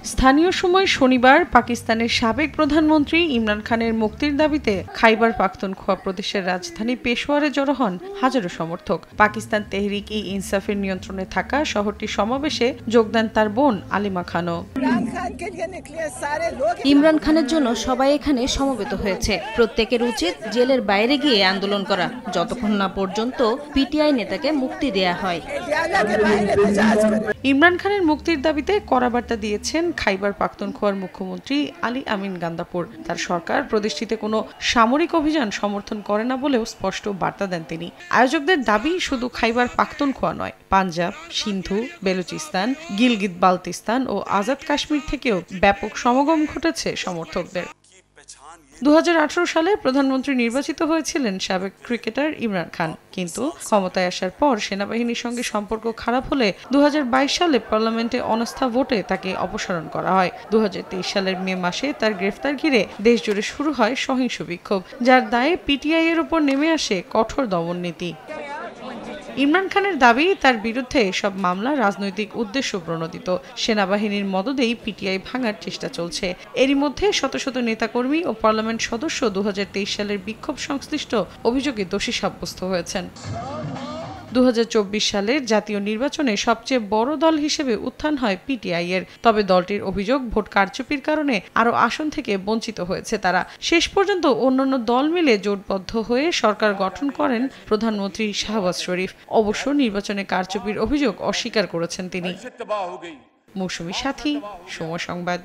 স্থানীয় সময় শনিবার পাকিস্তানের সাবেক প্রধানমন্ত্রী ইমরান খানের মুক্তির দাবিতে খাইবার পাখতুনখোয়া প্রদেশের রাজধানী পেশোয়ারে জড়ো হন হাজারো সমর্থক। পাকিস্তান তেহরিক-ই-ইনসাফের নিয়ন্ত্রণে থাকা শহরটির সমাবেশে যোগ দেন তার বোন আলিমা খানও। ইমরান খানের জন্য সবাই এখানে সমবেত হয়েছে। প্রত্যেকের উচিত জেলের বাইরে গিয়ে আন্দোলন করা, যতক্ষণ না পর্যন্ত পিটিআই নেতাকে মুক্তি দেয়া হয়। ইমরান খানের মুক্তির দাবিতে কড়া বার্তা দিয়েছেন খাইবার পাখতুনখোয়ার মুখ্যমন্ত্রী আলী আমিন গান্দাপুর। তার সরকার প্রদেশটিতে কোনো সামরিক অভিযান সমর্থন করে না বলেও স্পষ্ট বার্তা দেন তিনি। আয়োজকদের দাবি শুধু খাইবার পাখতুনখোয়া নয়, পাঞ্জাব, সিন্ধু, বেলুচিস্তান, গিলগিত বালতিস্তান ও আজাদ কাশ্মীর থেকেও ব্যাপক সমাগম ঘটেছে সমর্থকদের। 2018 সালে প্রধানমন্ত্রী নির্বাচিত হয়েছিলেন সাবেক ক্রিকেটার ইমরান খান, কিন্তু ক্ষমতায় আসার পর সেনাবাহিনীর সঙ্গে সম্পর্ক খারাপ হলে 2022 সালে পার্লামেন্টে অনাস্থা ভোটে তাকে অপসারণ করা হয়। 2023 সালের মে মাসে তার গ্রেফতার ঘিরে দেশজুড়ে শুরু হয় সহিংস বিক্ষোভ, যার দায়ে পিটিআই এর উপর নেমে আসে কঠোর দমন নীতি। ইমরান খানের দাবি, তার বিরুদ্ধে সব মামলা রাজনৈতিক উদ্দেশ্য প্রণোদিত। সেনাবাহিনীর মদদেই পিটিআই ভাঙার চেষ্টা চলছে। এরই মধ্যে শত শত নেতাকর্মী ও পার্লামেন্ট সদস্য 2023 সালের বিক্ষোভ সংশ্লিষ্ট অভিযোগে দোষী সাব্যস্ত হয়েছেন। 2024 সালের জাতীয় নির্বাচনে সবচেয়ে বড় দল হিসেবে উত্থান হয় পিটিআই এর। তবে দলটির অভিযোগ, ভোট কারচুপির কারণে আরও আসন থেকে বঞ্চিত হয়েছে তারা। শেষ পর্যন্ত অন্যান্য দল মিলে জোটবদ্ধ হয়ে সরকার গঠন করেন প্রধানমন্ত্রী শাহবাজ শরীফ। অবশ্য নির্বাচনে কারচুপির অভিযোগ অস্বীকার করেছেন তিনি। মৌসুমী সাথী, সময় সংবাদ।